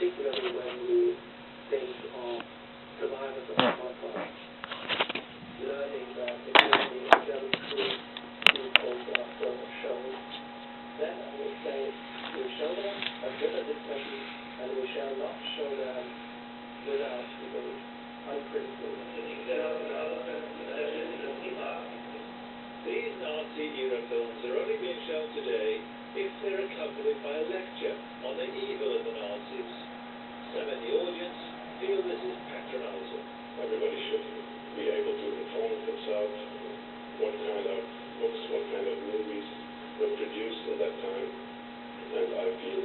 particularly when you think of survivors of the Holocaust learning that the German troops being photographed or shown, then I would say we show them with a discussion, and we shall not show them without debate, uncritically. These Nazi-era films are only being shown today if they're accompanied by a lecture on the evil of the Nazis. Some in the audience feel this is patronizing. Everybody should be able to inform themselves what kind of books, what kind of movies were produced at that time, and I feel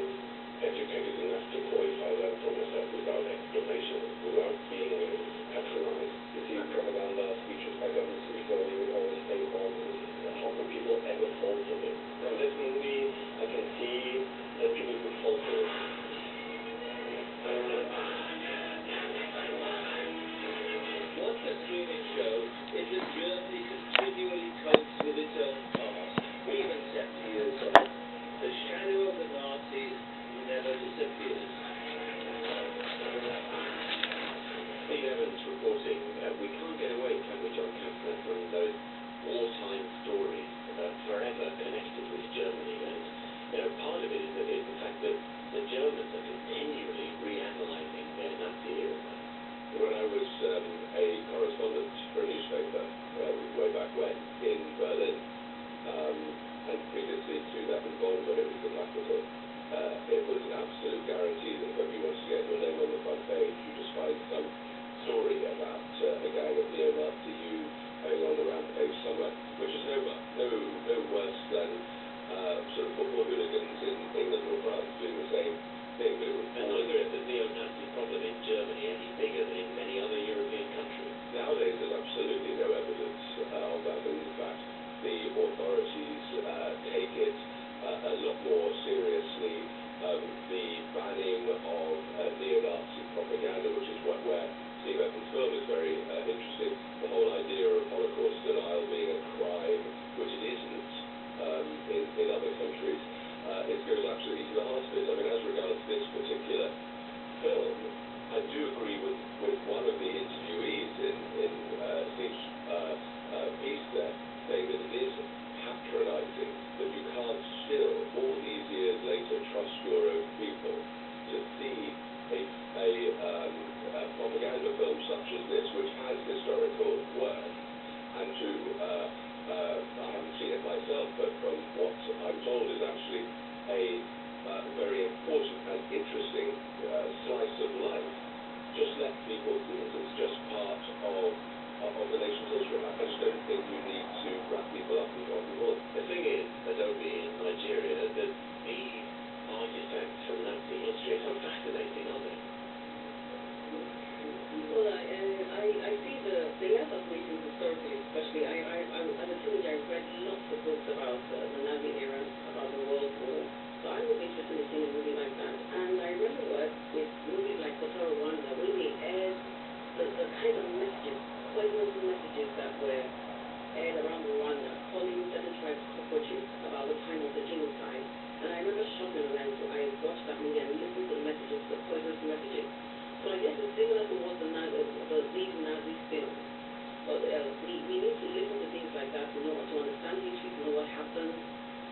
educated enough to qualify that for myself without explanation, without being patronized. You see propaganda speeches by governments before you always think, well, how can people ever fall for this? From this movie, I can see that people could fall for it. What the screening shows is that Germany continually copes with its own past, even 70 years on. The shadow of the Nazis never disappears. Steve Evans reporting, we can't get away, can we, John Kampner, from those wartime stories forever connected with Germany. And part of it is the fact that the Germans are continually reanalyzing their Nazi era. When I was a correspondent for a newspaper way back when in Berlin, and previously to that in Bonn, when it was the capital, it was an absolute guarantee that if you wanted to get your name on the front page, you just find some story about a gang of neo-Nazi youths going on a rampage somewhere, which is no worse than sort of football hooligans in England or France doing the same thing. But it was neither is the neo-Nazi problem in Germany any bigger than in many other European countries. Nowadays, there's absolutely no evidence of that, and in fact, the authorities take it a lot more seriously. The banning of neo-Nazi propaganda, which is where Steve Evans' film is very interesting. The whole idea of Holocaust denial being a crime, which it isn't in other countries, it goes absolutely to the heart of it. I mean, as regards this particular film, I do agree with one of the interviewees in Steve's piece there, saying that it is patronizing that you can't still, all these years later, trust your own people to see a propaganda film such as this, which has historical worth, and to, I haven't seen it myself, but from what I'm told is actually a very important and interesting slice of life, just let people see it as just part of the nation's history. I just don't think you need to wrap people up in cotton wool. The thing is, Adobe in Nigeria, that these artifacts from Nazi history are so fascinating, aren't they? Well, I see the less of reading historically, especially. As a teenager, I read lots of books about the Nazi era, about the World War. So I was interested in seeing a movie like that. And I remember with movies like Hotel Rwanda, when they aired the kind of messages, poisonous messages that were aired around Rwanda, calling certain tribes cockroaches about the time of the genocide. And I remember shopping and I watched that movie and listened to the messages, the poisonous messages. So I guess it's similar to what these Nazi films. But we need to listen to things like that to understand history, to know what happened,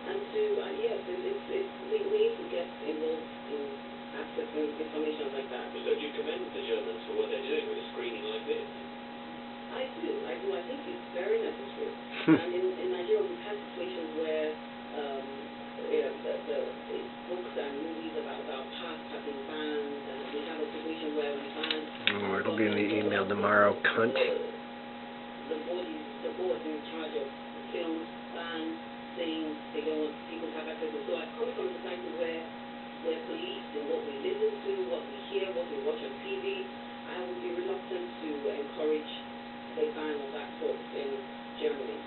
and to yes, we need to get involved in accessing information like that. So do you commend the Germans for what they're doing with a screening like this? I do. I think it's very necessary. And in Nigeria, we've had situations where the books and movies about our past have been banned, and we have a situation where we ban. It'll be in the email tomorrow, cunt. The board in charge of films ban things they don't want people to have access to. So I come from a society where we're policed in what we listen to, what we hear, what we watch on TV. I would be reluctant to encourage the ban of that sort in Germany.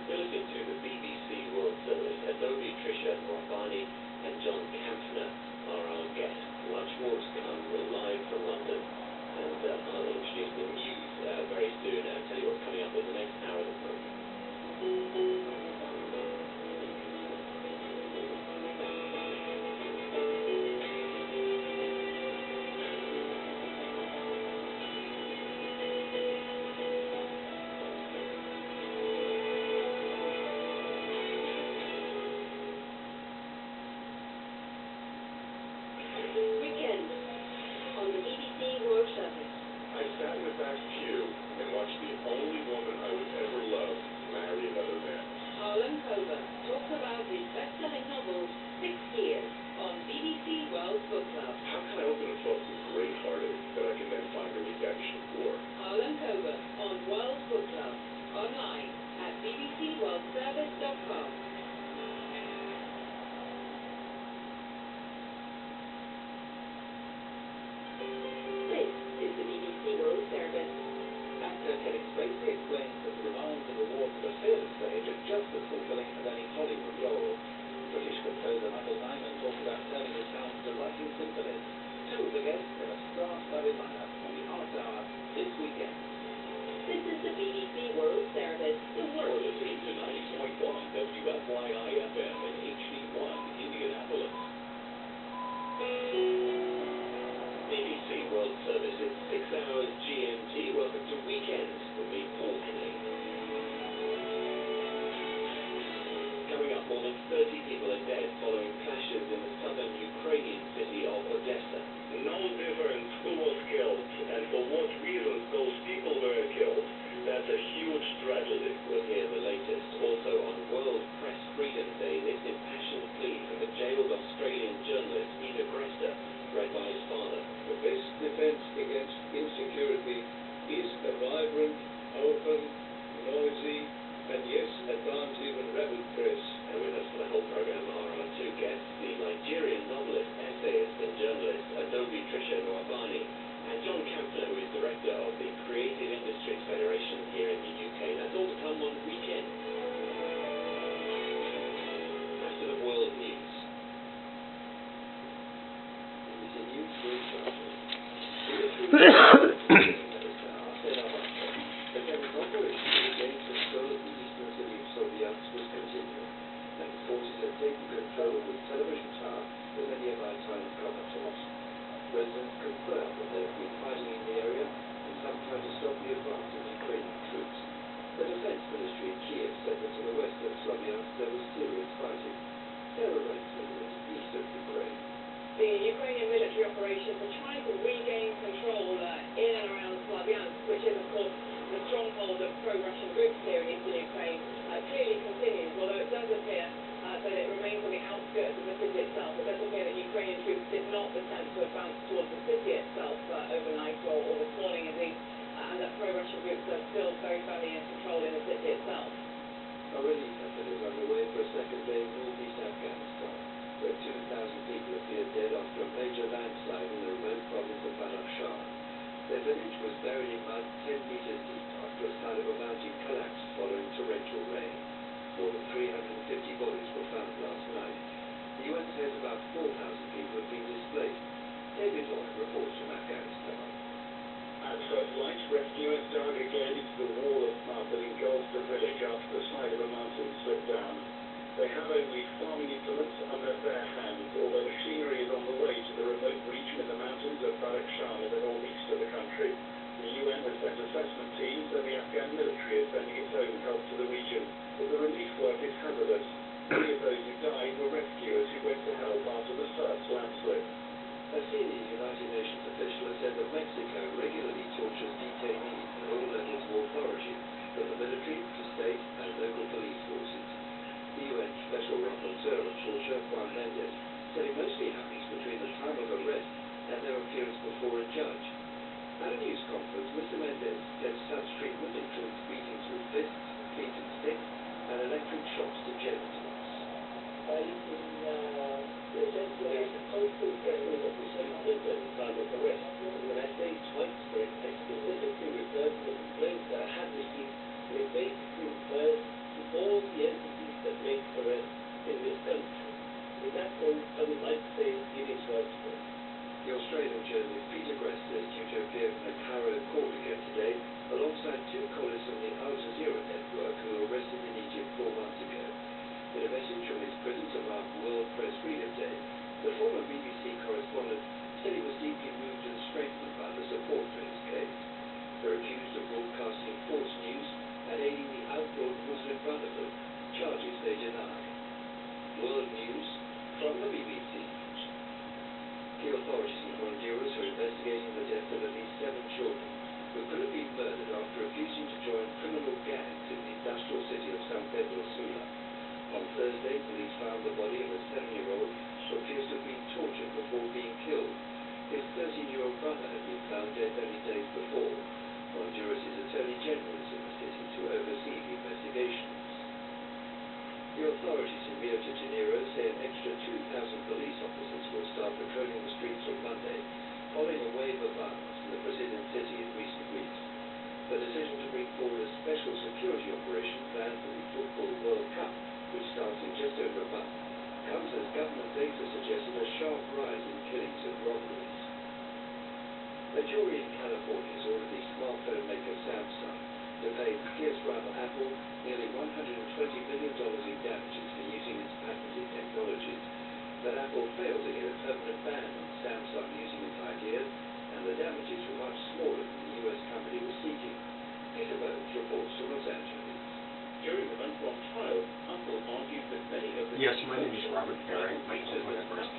You're listening to the BBC World Service. Adobe, Tricia Morabani and John Kampner are our guests. Much more to come. We're live from London, and I'll introduce the news very soon. killed Australian journalist Peter Grester, read by his father. The best defense against insecurity is a vibrant, open, noisy, and yes, at times even rabid press. And with us for the whole program are our two guests, the Nigerian novelist, essayist, and journalist Adobe Trisha Nwabani, and John Kampner, who is director of the Creative Industries Federation here in the UK. That's all to come on Weekend. After the world news. BBC News with was continuing, and the forces had taken control of the television tower with many of our tiny comatose. Residents confirmed that there had been fighting in the area and some tried to stop the advance of Ukrainian troops. The defense ministry in Kiev said that to the west of Sloviansk there was serious fighting. Terror rates in the east of Ukraine. The Ukrainian military operations are trying to regain control in and around Sloviansk, which is, of course, the stronghold of pro-Russian groups here in eastern Ukraine, clearly continues, although it does appear that it remains on the outskirts of the city itself. It does appear that Ukrainian troops did not attempt to advance towards the city itself overnight or this morning indeed, and that pro-Russian groups are still very firmly in control in the city itself. A relief effort is underway for a second day in northeast Afghanistan, where 2,000 people appeared dead after a major landslide in the remote province of Badakshar. Their village was buried in mud 10 meters deep after a side of a mountain collapsed following torrential rain. More than 350 bodies were found last night. The UN says about 4,000 people have been displaced. David Lloyd reports from Afghanistan. At first light, rescuers dug again into the wall of mud that engulfed the village after the side of a mountain slipped down. They have only farming implements under their hands, although machinery is on the way to the remote region in the mountains of Badakshar in the northeast of the country. The UN has sent assessment teams and the Afghan military is sending its own help to the region, but the relief work is hazardous. Many of those who died were rescuers who went to help after the first landslip. A senior United Nations official has said that Mexico regularly tortures detainees and all legitimate authorities, from the military to state and local police forces. The UN Special Rapporteur on Torture, Juan Mendez, said it mostly happens between the time of arrest and their appearance before a judge. At a news conference, Mr. Mendez said such treatment includes beatings with fists, feet and sticks, and electric shocks to genitals. There's a constant pressing of the treatment at the time of arrest. And when I say widespread, I specifically refer to the complaints that I have received, and it basically refers to all the entities that make arrests in this country. In that sense, I would like to say it is widespread. The Australian journalist Peter Grester is due to appear in the Cairo court again today, alongside two colleagues from the Al Jazeera network who were arrested in Egypt 4 months ago. In a message from his prison to mark World Press Freedom Day, the former BBC correspondent said he was deeply moved and strengthened by the support for his case. They're accused of broadcasting false news and aiding the outlawed Muslim Brotherhood, charges they deny. World News from the BBC. The authorities in Honduras are investigating the death of at least 7 children who could have been murdered after refusing to join criminal gangs in the industrial city of San Pedro Sula. On Thursday, police found the body of a 7-year-old who appears to have been tortured before being killed. His 13-year-old brother had been found dead only days before. Honduras' Attorney General is in the city to oversee the investigations. The authorities in Rio de Janeiro say an extra 2,000 police officers will start patrolling the streets on Monday, following a wave of violence in the Brazilian city in recent weeks. The decision to bring forward a special security operation planned for the Football World Cup, which starts in just over a month, comes as government data suggested a sharp rise in killings and robberies. A jury in California has ordered the smartphone maker Samsung to pay fierce rival Apple nearly $120 million in damages for using its patented technologies. But Apple failed to get a permanent ban on Samsung using its ideas, and the damages were much smaller than the US company was seeking. Peter Bones reports from Los Angeles. During the month-long trial, Apple argued that many of the... Yes, my name is Robert Barry. My telephone number is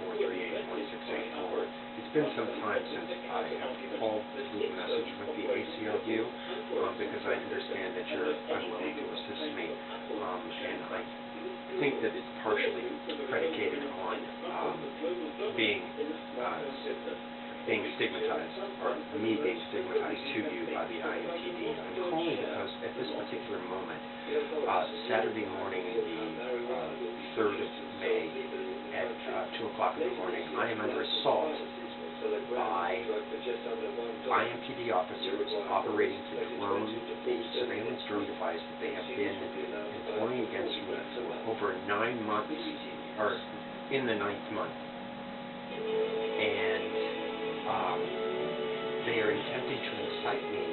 317-438-1684. It's been some time since I have called to leave a message with the ACLU because I understand that you're unwilling to assist me, and I think that it's partially predicated on being stigmatized, or me being stigmatized to you by the IMPD. I'm calling because at this particular moment, Saturday morning, the 3rd of May, at 2 o'clock in the morning, I am under assault by IMPD officers operating the surveillance drone device that they have been employing against me for over 9 months, or in the 9th month. And they are attempting to incite me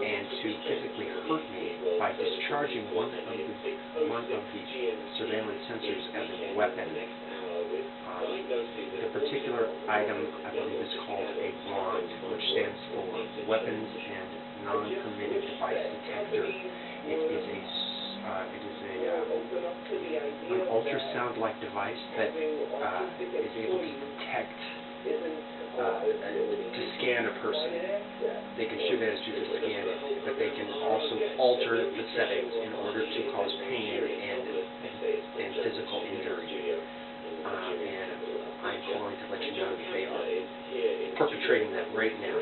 and to physically hurt me by discharging one of the surveillance sensors as a weapon. The particular item, I believe, is called a WAND, which stands for Weapons and Non-Permitted Device Detector. It is an ultrasound-like device that is able to detect, to scan a person. They can shoot it as you to scan it, but they can also alter the settings in order to cause pain and physical injury. And I'm calling to let you know that they are perpetrating that right now.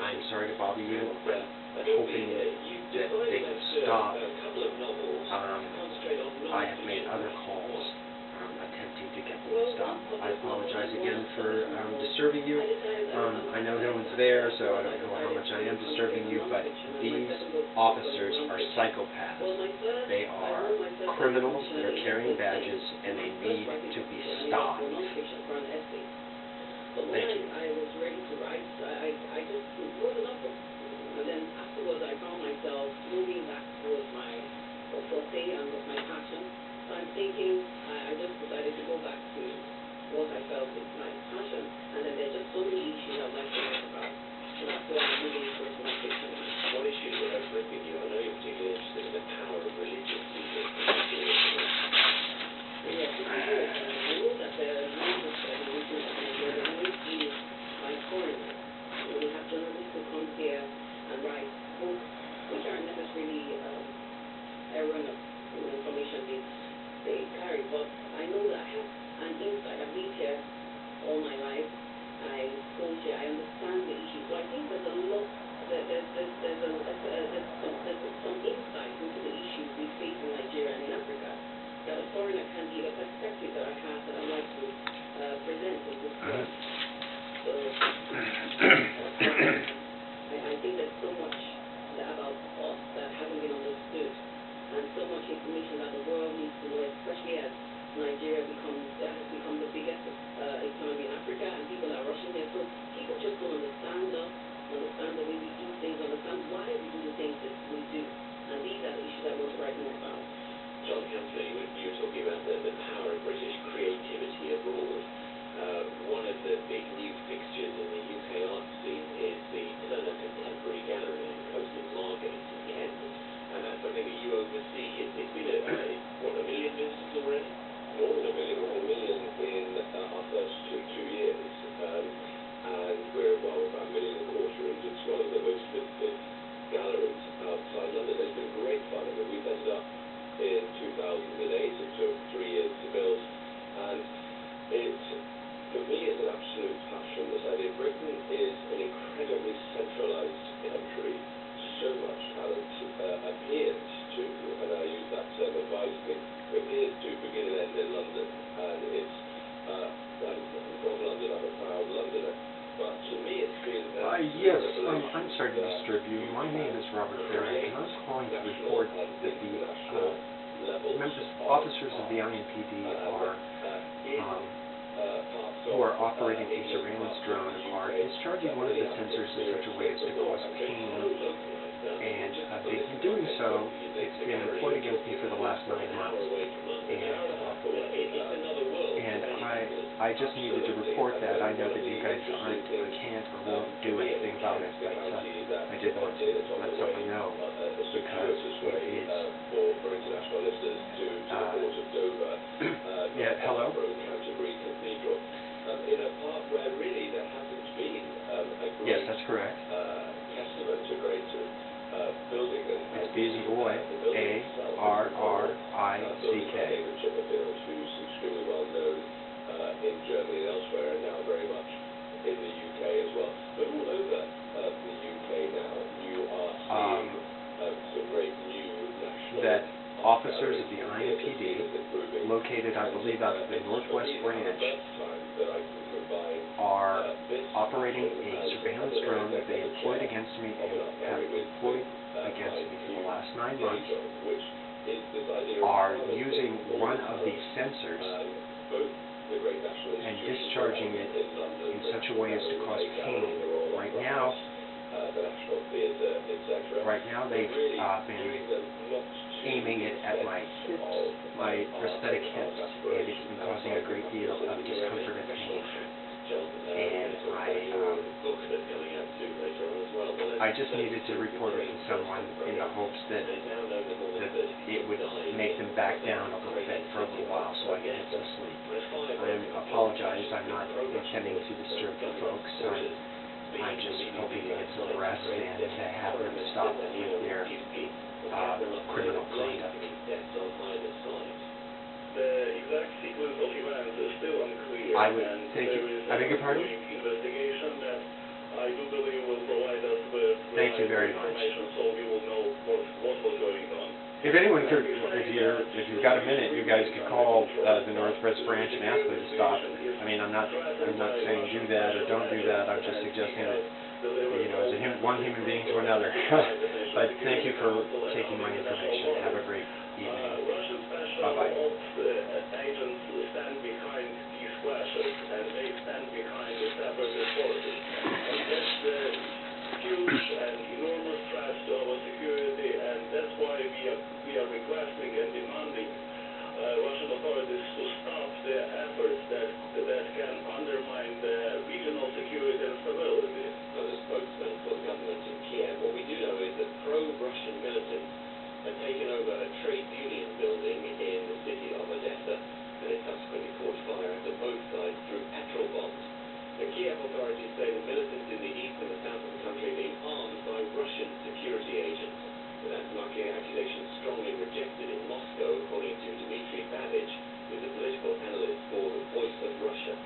I'm sorry to bother you. I'm hoping that they will stop. I have made other calls attempting to get them to stop. I apologize again for disturbing you. I know no one's there, so I don't know how much I am disturbing you, but these officers are psychopaths. They are criminals that are carrying badges, and they need to be stopped. Thank you. I was ready to write. I just wrote a novel. And then afterwards I found myself moving back towards my forte and with my passion. So I'm thinking, I just decided to go back to what I felt is my passion. And then there's just so many issues I'd like to write about. So that's why I'm moving towards my fiction. What issues are gripping you? I know you're particularly interested in the power of religion. Yes, I know that there are religious issues that are always used by foreigners. We have journalists who come here and write books which aren't necessarily erroneous information they carry, but I know that I have an insight. I've lived here all my life. I schooled here. I understand the issues. So I think there's a lot. There's some insight into the issues we face in Nigeria and in Africa that a foreigner can give, a perspective that I have that I'd like to present and discuss. So I think there's so much about us that hasn't been understood, and so much information that the world needs to know, especially as Nigeria has become the biggest economy in Africa, and people are rushing there. So people just don't understand us, understand the way we do things, understand why we do the things that we do. And these are the issues I want to write more about. John Campbell, you were talking about the power of British creativity abroad. One of the big new fixtures in the UK art scene is the Turner Contemporary Gallery in Coast in Margate in Kent, and that's something that you oversee. It's been a million visitors already? More than a million in our first two years, and we're about 1.25 million, and it's one of the most visited galleries outside London. It's been great fun. I mean, we set it up in 2008. It took 3 years to build, and for me, it's an absolute passion. This idea, Britain is an incredibly centralized country. So much talent appears to, and I use that term advisedly, appears to begin and end in London. And it's, I'm from London, I'm a proud Londoner. But to me, it's been... Yes, I'm sorry to disturb you. My name is Robert Berry, and I'm calling to report that the officers of the IMPD who are operating a surveillance drone are discharging one of the sensors in such a way as to cause pain, and they've been doing so. It's been employed against me for the last 9 months, and I just needed to report that. I know that you guys can't or won't do anything about it, but I did want to let someone know, because it is... yeah, hello? In a part where really there hasn't been a great... Yes, that's correct. Testament to great building. It's B as in boy, A-R-R David Chipperfield, who's extremely well known in Germany and elsewhere, and now very much in the UK as well. But all over the UK now, you are seeing some great new national... That officers of the IMPD, located, I believe, out of the Northwest Branch, are operating a surveillance drone that they employed against me and have employed against me for the last 9 months, are using one of the sensors and discharging it in such a way as to cause pain. Right now they've been aiming it at my hips, my prosthetic hips, and it's been causing a great deal of discomfort and pain. And I just needed to report it to someone in the hopes that it would make them back down a little bit for a little while so I can get some sleep. I apologize, I'm not intending to disturb the folks. I'm just hoping to get some rest and to have them stop with their criminal conduct. The exact sequence of events is still unclear. I beg your pardon? Investigation that I do believe will provide us with Thank you very much. information so we will know what was going on. If anyone could, if you've got a minute, you guys could call the Northwest Branch and ask them to stop. I mean, I'm not saying do that or don't do that. I'm just suggesting that, as one human being to another. But thank you for taking my information. Have a great evening. Russian special Bye-bye. agents stand behind these clashes, and they stand behind the separatist forces. And that's a huge and enormous threat to our security, and that's why we are requesting and demanding Russian authorities to stop their efforts that can undermine the regional security and stability. As a spokesman for the government in Kiev, what we do know is that pro-Russian militants have taken over a trade union building in the city of Odessa, and it subsequently caught fire after both sides threw petrol bombs. The Kiev authorities say the militants in the east and the south of the country are being armed by Russian security agents. But that's an accusation strongly rejected in Moscow, according to Dmitry Babich, who's a political analyst for the Voice of Russia.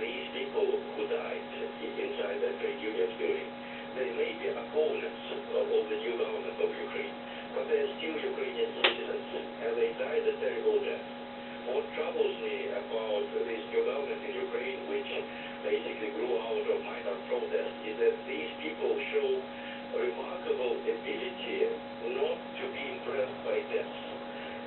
These people who died inside that trade union building, they may be opponents of the new government of Ukraine, but they're still Ukrainian citizens, and they died a terrible death. What troubles me about this new government in Ukraine, which basically grew out of minor protests, is that these people show remarkable ability not to be impressed by death.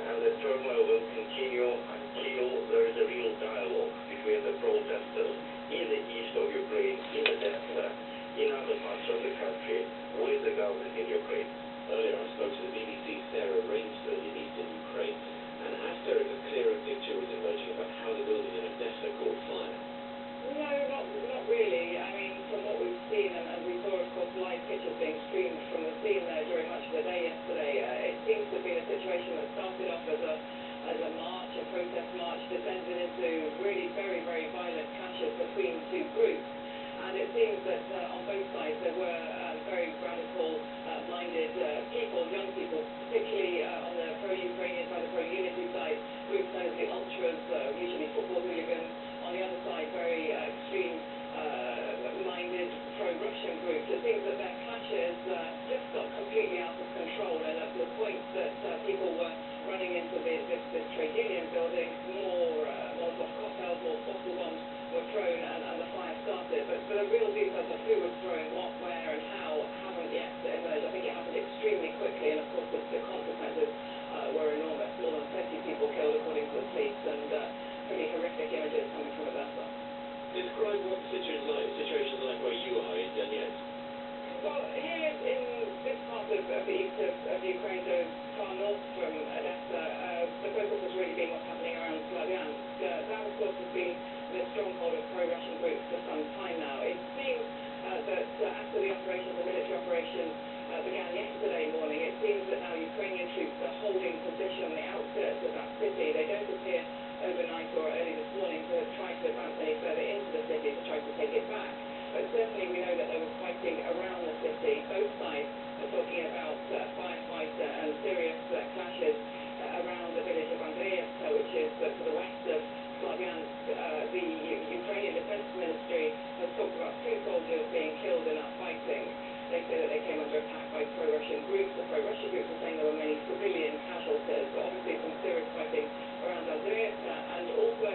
And the turmoil will continue until there is a real dialogue between the protesters in the east of Ukraine, in Odessa, in other parts of the country, with the government in Ukraine. Earlier I spoke to the BBC's Sarah Rainsford in eastern Ukraine and asked her if a clearer picture was emerging about how the building in Odessa caught fire. No, not really. I mean, from what we've seen, and we saw, of course, live pictures being streamed from the scene there during much of the day yesterday, it seems to have been a situation that started off as a march, a protest march, descended into really very, very violent clashes between two groups. And it seems that on both sides there were very radical-minded people, young people, particularly on the pro-Ukrainian side, the pro-unity side, groups known as the ultras, usually football hooligans. On the other side, very extreme-minded pro-Russian groups. It seems that their clashes just got completely out of control, and at the point that people were running into this trade union building, more Molotov cocktails, more bottle bombs were thrown, and the fire started. But the real details of who was throwing what, where, and how haven't yet emerged. I think it happened extremely quickly, and of course the consequences were enormous. More than 30 people killed, according to the police, and pretty horrific images coming from Odessa. Describe what the situation's like where you are in Donetsk. Well, here in this part of the east of Ukraine, so far north from Odessa, the focus has really been what's happening around Slavyansk. That, of course, has been the stronghold of pro-Russian groups for some time now. It seems that after the military operation began yesterday morning, it seems that now Ukrainian troops are holding position on the outskirts of that city. They don't appear overnight or early this morning to try to advance any further into the city to try to take it back. But certainly we know that they were fighting around the city. Both sides are talking about firefight and serious clashes around the groups, the pro-Russia groups, are saying there were many civilian casualties, but obviously some serious fighting around Adriatica, and also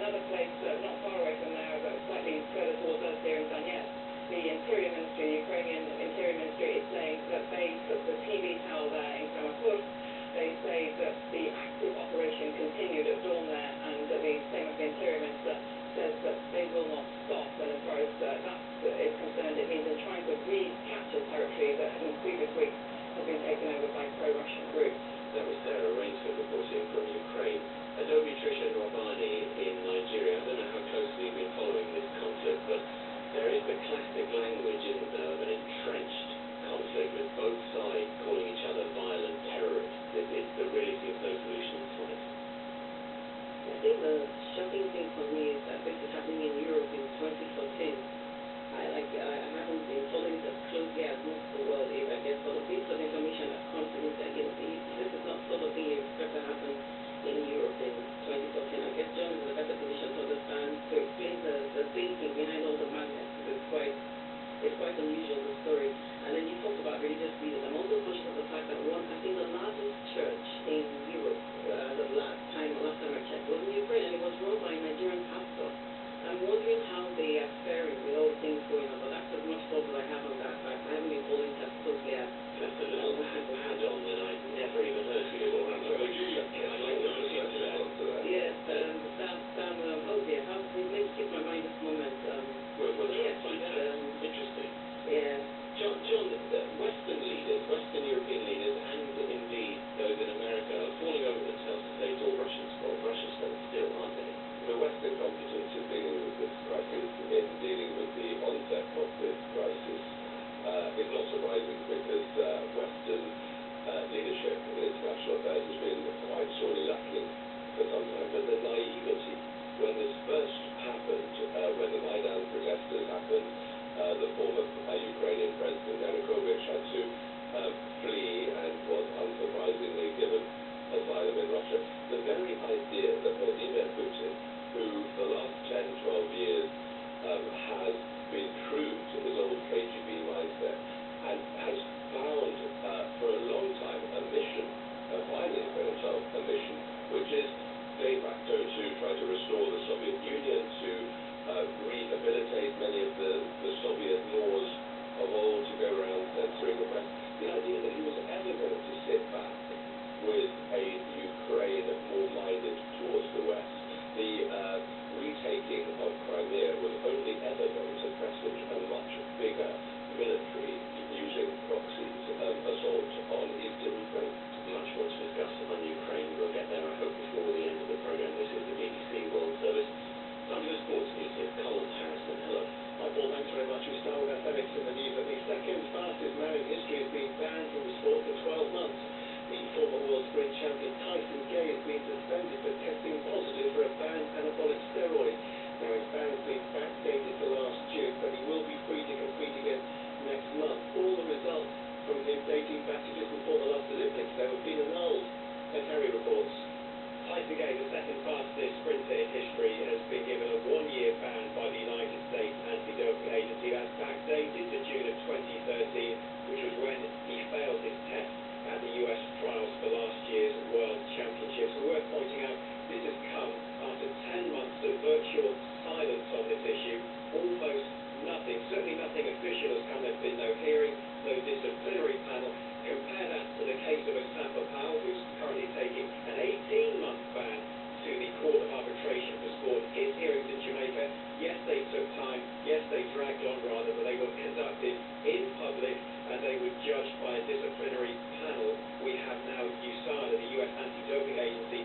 another place not far away from there, but slightly further towards us here in Donetsk. The Interior Ministry, Ukrainian Interior Ministry, is saying that they took the TV tower there in Kramatorsk. They say that the active operation continued at dawn there, and the same as the Interior Minister says that they will not stop. And as far as that is concerned, it means in trying to recapture territory that in previous weeks has been taken over by pro-Russian groups. That was Sarah Rainsford reporting from Ukraine. Adobe Trisha Norbani in Nigeria. I don't know how closely you've been following this conflict, but there is the classic language, isn't there, of an entrenched conflict with both sides calling each other violent terrorists. There really seems no solution in sight. I think the shocking thing for me is that this is happening in Europe in 2014. I haven't been following it as closely as most of the world is, I guess, but the bits of information that comes to me, this is not sort of thing you expect to happen in Europe in 2014. I guess John is in a better position to understand, to explain the thinking behind all the madness. It's quite unusual, the story. And then you talked about religious leaders. I'm also conscious of the fact that I think the largest church in Europe, the last time I checked, was in Ukraine, and it was run by a Nigerian pastor. I'm wondering how they are faring with all the things going on, but that's as much thought as I have on that fact. I haven't been following it as closely as That's a little add-on that I'd never even heard before. I'd like to listen to that. yes, oh dear, how it skipped my mind this moment. We'll try and find out. Interesting. Yeah. John, Western leaders, Western European leaders, and indeed those in America are falling over themselves to say it's all Russia's fault. Russia's fault still, aren't they? The Western competence in dealing with this crisis, in dealing with the onset of this crisis, is not surprising because Western leadership in international affairs has been quite sorely lacking for some time. But the naivety, when this first happened, when the Maidan protesters happened, the former Ukrainian President Yanukovych had to flee and was unsurprisingly given asylum in Russia. The very idea that Vladimir Putin, who the last 10, 12 years has been true to his old KGB mindset and has found for a long time a mission, finally for himself a mission, which is de facto to try to restore the Soviet Union, to rehabilitate many of the Soviet laws of old, to go around censoring the press. The idea that he was ever going to sit back with a Ukraine more minded towards the West, the retaking of Crimea was only ever going to presage a much bigger military, using proxies, assault on eastern Ukraine. Much more to discuss on Ukraine. We'll get there, I hope, before the end of the programme. This is the BBC World Service. Time for the sports news. Here's Colin Harrison. Hello. Hi Paul, thanks very much. We start with athletics in the news. That the second fastest man in history has been banned from the sport for 12 months. The former world sprint champion Tyson Gay has been suspended for testing positive for a banned anabolic steroid. Now his ban has been backdated to last June, but he will be free to compete again next month. All the results from him dating back to just before the last Olympics, though, have been annulled. Ed Harry reports. Tyson Gay, the second fastest sprinter in history, has been given a one-year ban by the United States Anti-Doping Agency. That's backdated to June of 2013, which was when he failed his test at the US trials for last year's World Championships. And worth pointing out, this has come after 10 months of virtual silence on this issue. Almost nothing, certainly nothing official has come. There's been no hearing, no disciplinary panel. Compare that to the case of Asafa Powell, who's currently taking an 18-month ban to the Court of Arbitration for Sport. His hearings in Jamaica, yes, they took time, yes, they dragged on rather, but they were conducted in public and they were judged by a disciplinary panel. We have now USADA, the US Anti-Doping Agency,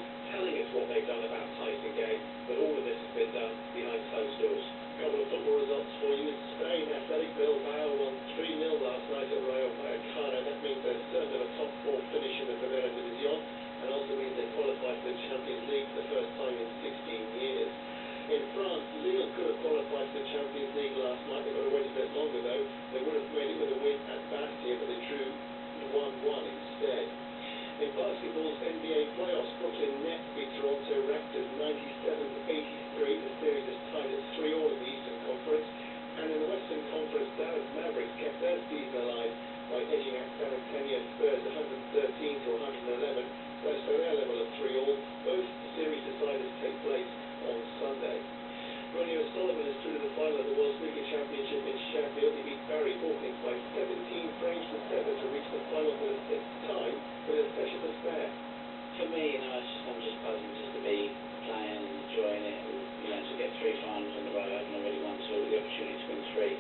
I'm just buzzing just to be playing and enjoying it, and to get 3 finals in a row. I haven't already won 2, the opportunity to win 3.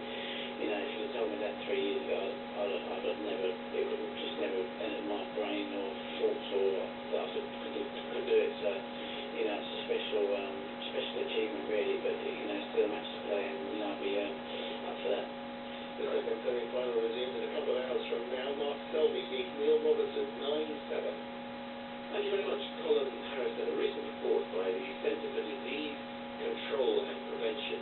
If you'd have told me that 3 years ago, I'd have never, it would have just never entered my brain or thoughts or that I could do it. So, it's a special achievement really, but still a match to play, and I'll be up for that. The second semi-final resumes in a couple of hours from now. Mark Selby beat Neil Robertson 9-7. Thank you very much, Colin Harrison. A recent report by the Centre for Disease Control and Prevention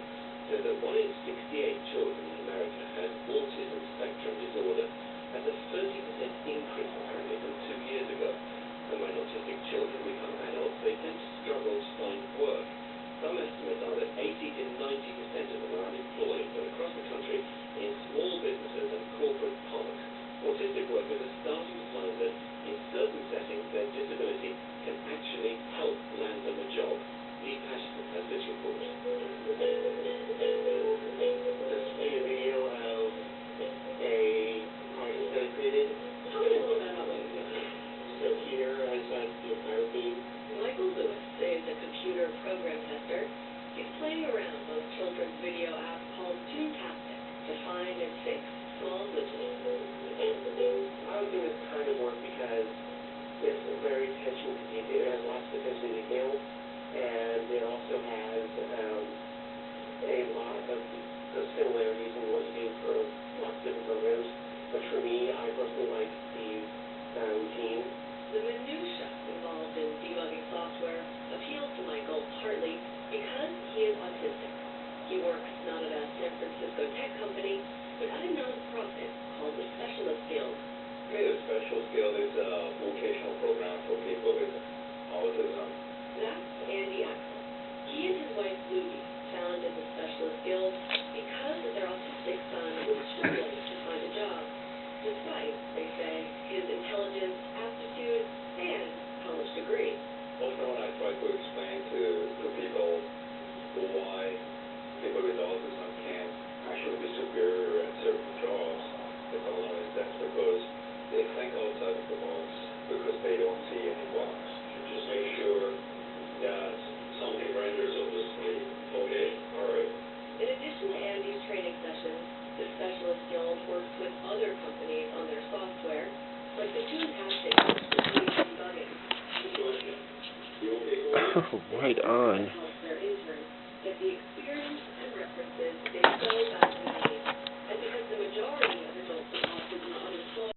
says that 1 in 68 children in America has autism spectrum disorder. That's a 30% increase apparently from 2 years ago. And when autistic children become adults, they tend to struggle to find work. Some estimates are that 80 to 90% of them are unemployed, but across the country, in small businesses and corporate parks, autistic workers are starting to find that in certain settings their disability can actually help land them a job. Lee Patterson has this report. This is a video of a participated computer as therapy. Michael Lewis is a computer program tester. He's playing around on a children's video app called Toontastic to find and fix small glitches. I was doing this kind of work because it's very attention to detail. It has lots of attention to detail, and it also has a lot of similarities in what you do for lots of different programs. But for me, I personally like the routine. The minutiae involved in debugging software appeals to Michael partly because he is autistic. He works not at a San Francisco tech company, but at a non-profit called the Specialist Guild. The Special Skill is a vocational program for people with autism. That's Andy Axel. He and his wife Lucy founded the Specialist Guild because their autistic son was struggling to find a job, despite, they say, his intelligence, aptitude, and college degree. Often when I try to explain to people why people with autism can actually be superior at certain jobs, the problem is that's because they think outside of the box because they don't see any box. Just make sure that something renders on the screen. Okay, all right. In addition to Andy's training sessions, the Specialist Guild works with other companies on their software, like the Toontastic debugging. Oh, right on. Helps their interns get the experience